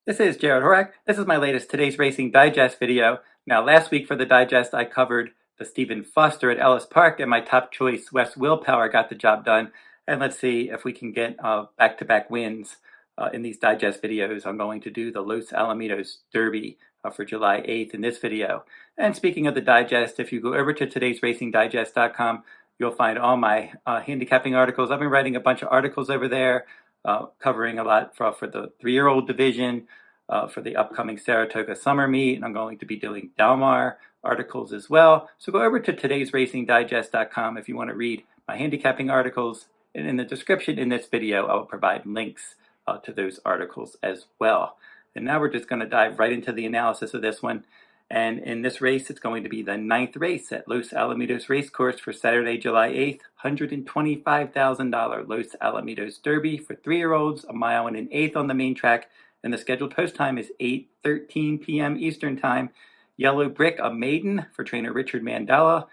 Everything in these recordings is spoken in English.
This is Jarrod Horak. This is my latest Today's Racing Digest video. Now, last week for the Digest, I covered the Stephen Foster at Ellis Park, and my top choice, West Willpower, got the job done. And let's see if we can get back-to-back wins in these Digest videos. I'm going to do the Los Alamitos Derby for July 8th in this video. And speaking of the Digest, if you go over to todaysracingdigest.com, you'll find all my handicapping articles. I've been writing a bunch of articles over there, covering a lot for the 3-year-old division, for the upcoming Saratoga Summer Meet, and I'm going to be doing Del Mar articles as well. So go over to todaysracingdigest.com if you want to read my handicapping articles, and in the description in this video, I will provide links to those articles as well. And now we're just going to dive right into the analysis of this one. And in this race, it's going to be the 9th race at Los Alamitos Race Course for Saturday, July 8th, $125,000 Los Alamitos Derby for 3-year-olds, 1 mile and an eighth on the main track. And the scheduled post time is 8:13 p.m. Eastern Time. Yellow Brick, a maiden for trainer Richard Mandela,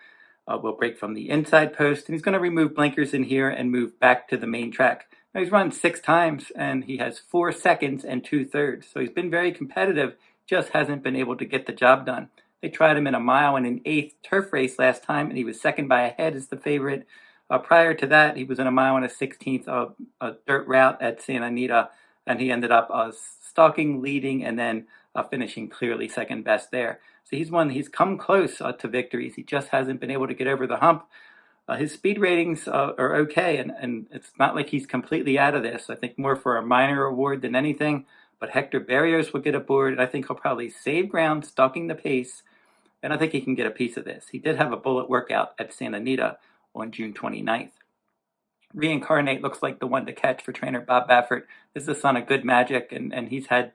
will break from the inside post. And he's going to remove blinkers in here and move back to the main track. Now, he's run 6 times, and he has 4 seconds and 2/3. So he's been very competitive, just hasn't been able to get the job done. They tried him in a 1 mile and an eighth turf race last time, and he was second by a head as the favorite. Prior to that, he was in a 1 mile and a 16th dirt route at Santa Anita, and he ended up stalking, leading, and then finishing clearly second best there. So he's come close to victories. He just hasn't been able to get over the hump. His speed ratings are okay, and it's not like he's completely out of this. I think more for a minor award than anything. But Hector Barrios will get aboard, and I think he'll probably save ground, stalking the pace, and I think he can get a piece of this. He did have a bullet workout at Santa Anita on June 29th. Reincarnate looks like the one to catch for trainer Bob Baffert. This is the son of good magic, and he's had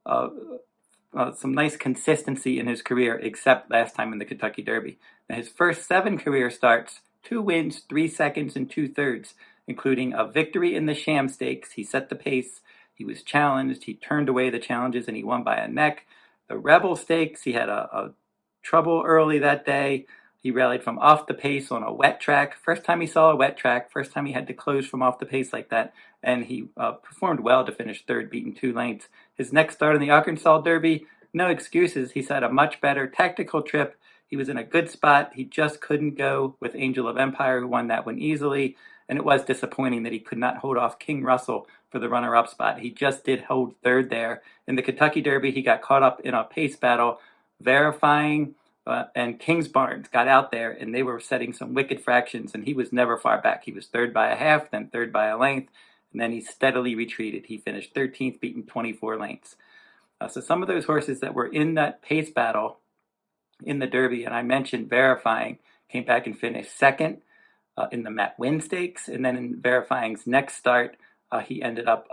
some nice consistency in his career, except last time in the Kentucky Derby. Now, his first 7 career starts, 2 wins, 3 seconds, and 2/3, including a victory in the Sham Stakes. He set the pace. He was challenged. He turned away the challenges, and he won by a neck. The Rebel Stakes, he had a trouble early that day. He rallied from off the pace on a wet track. First time he saw a wet track. First time he had to close from off the pace like that. And he performed well to finish 3rd, beating 2 lengths. His next start in the Arkansas Derby, no excuses. He's had a much better tactical trip. He was in a good spot. He just couldn't go with Angel of Empire, who won that one easily. And it was disappointing that he could not hold off King Russell for the runner-up spot. He just did hold 3rd there. In the Kentucky Derby, he got caught up in a pace battle. Verifying and Kingsbarns got out there, and they were setting some wicked fractions, and he was never far back. He was 3rd by a half, then 3rd by a length, and then he steadily retreated. He finished 13th, beating 24 lengths. So some of those horses that were in that pace battle in the Derby, and I mentioned Verifying, came back and finished 2nd in the Matt Winn Stakes, and then in Verifying's next start, he ended up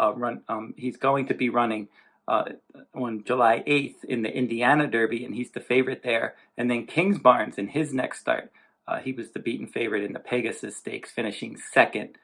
he's going to be running on July 8th in the Indiana Derby, and he's the favorite there. And then Kingsbarns in his next start, he was the beaten favorite in the Pegasus Stakes, finishing 2nd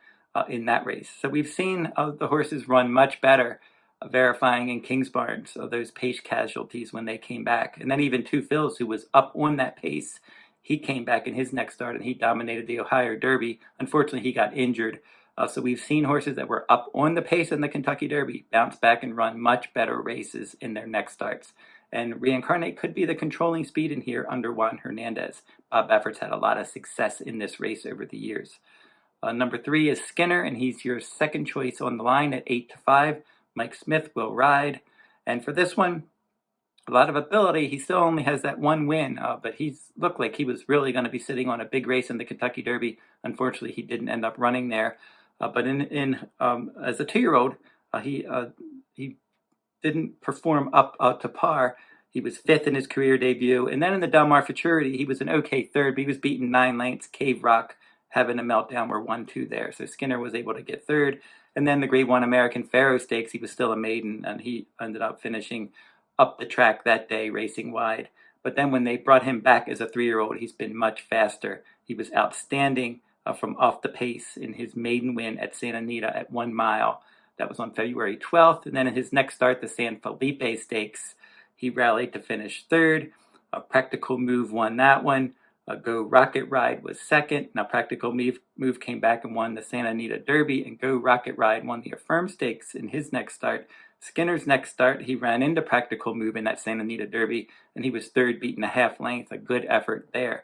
in that race. So we've seen the horses run much better, Verifying in Kingsbarns, those pace casualties when they came back. And then even Two Phils, who was up on that pace, he came back in his next start and he dominated the Ohio Derby. Unfortunately, he got injured. So we've seen horses that were up on the pace in the Kentucky Derby bounce back and run much better races in their next starts. And Reincarnate could be the controlling speed in here under Juan Hernandez. Bob Baffert's had a lot of success in this race over the years. Number 3 is Skinner, and he's your second choice on the line at 8-5. Mike Smith will ride. And for this one, a lot of ability. He still only has that 1 win, but he's looked like he was really going to be sitting on a big race in the Kentucky Derby. Unfortunately, he didn't end up running there. But as a 2-year-old, he didn't perform up to par. He was 5th in his career debut. And then in the Del Mar Futurity, he was an okay 3rd, but he was beaten 9 lengths. Cave Rock having a meltdown were 1-2 there. So Skinner was able to get 3rd. And then the Grade 1 American Pharoah Stakes, he was still a maiden, and he ended up finishing up the track that day, racing wide. But then when they brought him back as a 3-year-old, he's been much faster. He was outstanding from off the pace in his maiden win at Santa Anita at 1 mile. That was on February 12th. And then in his next start, the San Felipe Stakes, he rallied to finish 3rd. A Practical Move won that one. Go Rocket Ride was 2nd. Now Practical Move came back and won the Santa Anita Derby, and Go Rocket Ride won the Affirm Stakes in his next start. Skinner's next start, he ran into Practical Move in that Santa Anita Derby, and he was third, beaten a half length. A good effort there.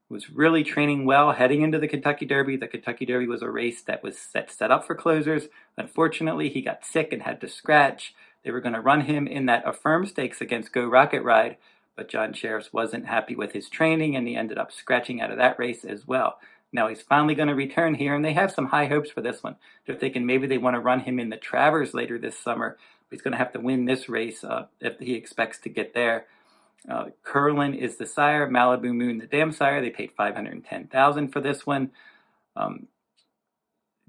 Was really training well heading into the Kentucky Derby. The Kentucky Derby was a race that was set up for closers. Unfortunately, he got sick and had to scratch. They were going to run him in that Affirm Stakes against Go Rocket Ride, but John Sheriffs wasn't happy with his training, and he ended up scratching out of that race as well. Now he's finally going to return here, and they have some high hopes for this one. They're thinking maybe they want to run him in the Travers later this summer. He's going to have to win this race if he expects to get there. Curlin is the sire, Malibu Moon the dam sire. They paid $510,000 for this one.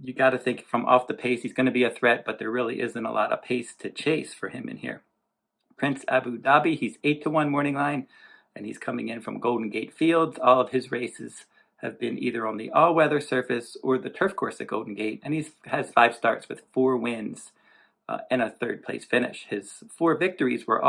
You got to think from off the pace, he's going to be a threat, but there really isn't a lot of pace to chase for him in here. Prince Abu Dhabi, he's 8-1 morning line, and he's coming in from Golden Gate Fields. All of his races have been either on the all-weather surface or the turf course at Golden Gate, and he has 5 starts with 4 wins and a third-place finish. His 4 victories were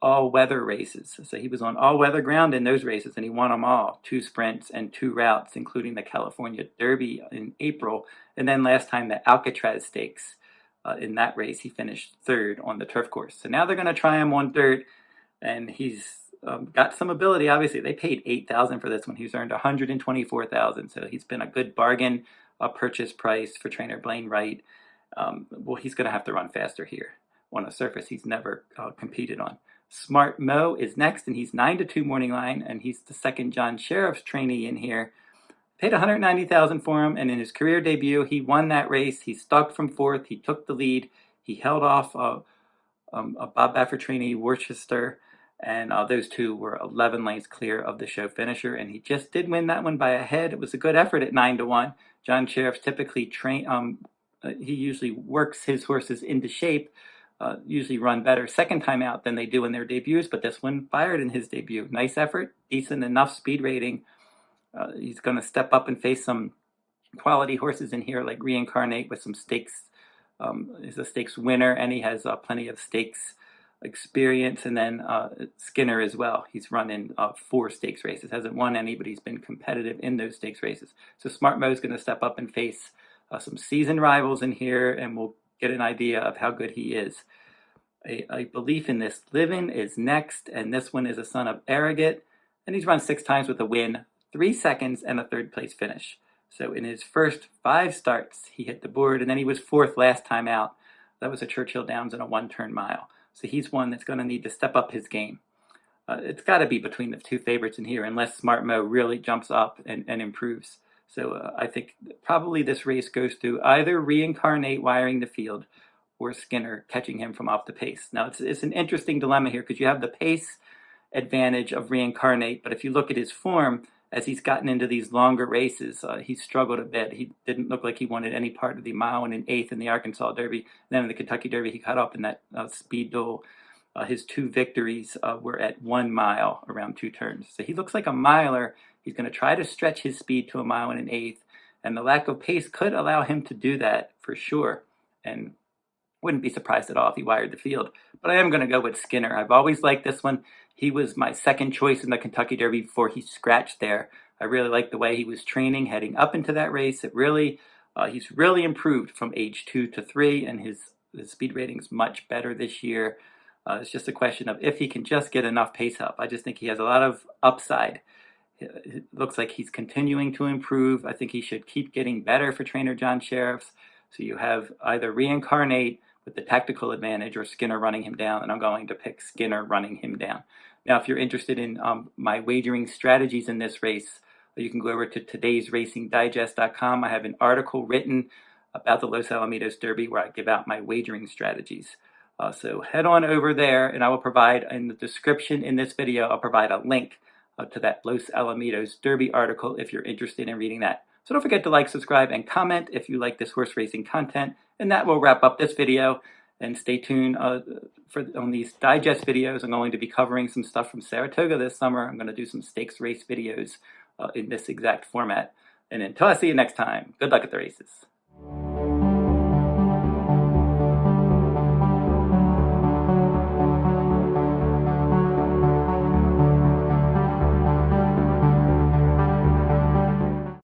all-weather races, so he was on all-weather ground in those races, and he won them all. 2 sprints and 2 routes, including the California Derby in April, and then last time the Alcatraz Stakes. In that race, he finished 3rd on the turf course. So now they're going to try him on dirt, and he's got some ability. Obviously, they paid $8,000 for this one. He's earned $124,000, so he's been a good bargain, a purchase price for trainer Blaine Wright. Well, he's going to have to run faster here on a surface he's never competed on. Smart Mo is next, and he's 9-2 morning line, and he's the second John Sheriff's trainee in here. Paid $190,000 for him, and in his career debut, he won that race. He stalked from 4th. He took the lead. He held off a Bob Baffert trainee, Worcester, and those two were 11 lengths clear of the show finisher, and he just did win that one by a head. It was a good effort at 9-1. John Sheriff's typically he usually works his horses into shape, usually run better second time out than they do in their debuts, but this one fired in his debut. Nice effort, decent enough speed rating. He's going to step up and face some quality horses in here like Reincarnate with some stakes. He's a stakes winner, and he has plenty of stakes experience. And then Skinner as well. He's run in 4 stakes races. Hasn't won any, but he's been competitive in those stakes races. So Smart Mo is going to step up and face some seasoned rivals in here, and we'll get an idea of how good he is. Abeliefinthislivin is next, and this one is a son of Arrogate, and he's run 6 times with a win, 3 seconds, and a 3rd place finish. So in his first 5 starts, he hit the board, and then he was 4th last time out. That was a Churchill Downs and a 1-turn mile. So he's one that's going to need to step up his game. It's got to be between the 2 favorites in here, unless Smart Mo really jumps up and improves. So I think probably this race goes through either Reincarnate wiring the field or Skinner catching him from off the pace. Now, it's an interesting dilemma here because you have the pace advantage of Reincarnate, but if you look at his form, as he's gotten into these longer races, he's struggled a bit. He didn't look like he wanted any part of the mile and an 8th in the Arkansas Derby. And then in the Kentucky Derby, he caught up in that speed duel. His 2 victories were at 1 mile around 2 turns. So he looks like a miler. He's going to try to stretch his speed to a mile and an 8th. And the lack of pace could allow him to do that for sure. And wouldn't be surprised at all if he wired the field. But I am going to go with Skinner. I've always liked this one. He was my second choice in the Kentucky Derby before he scratched there. I really liked the way he was training heading up into that race. He's really improved from age 2 to 3, and his speed rating is much better this year. It's just a question of if he can just get enough pace help. I just think he has a lot of upside. It looks like he's continuing to improve. I think he should keep getting better for trainer John Sheriffs. So you have either Reincarnate with the tactical advantage or Skinner running him down, and I'm going to pick Skinner running him down. Now, if you're interested in my wagering strategies in this race, you can go over to todaysracingdigest.com. I have an article written about the Los Alamitos Derby where I give out my wagering strategies. So head on over there, and I will provide in the description in this video, I'll provide a link to that Los Alamitos Derby article if you're interested in reading that. So don't forget to like, subscribe, and comment if you like this horse racing content. And that will wrap up this video. And stay tuned on these digest videos. I'm going to be covering some stuff from Saratoga this summer. I'm going to do some stakes race videos in this exact format. And until I see you next time, good luck at the races.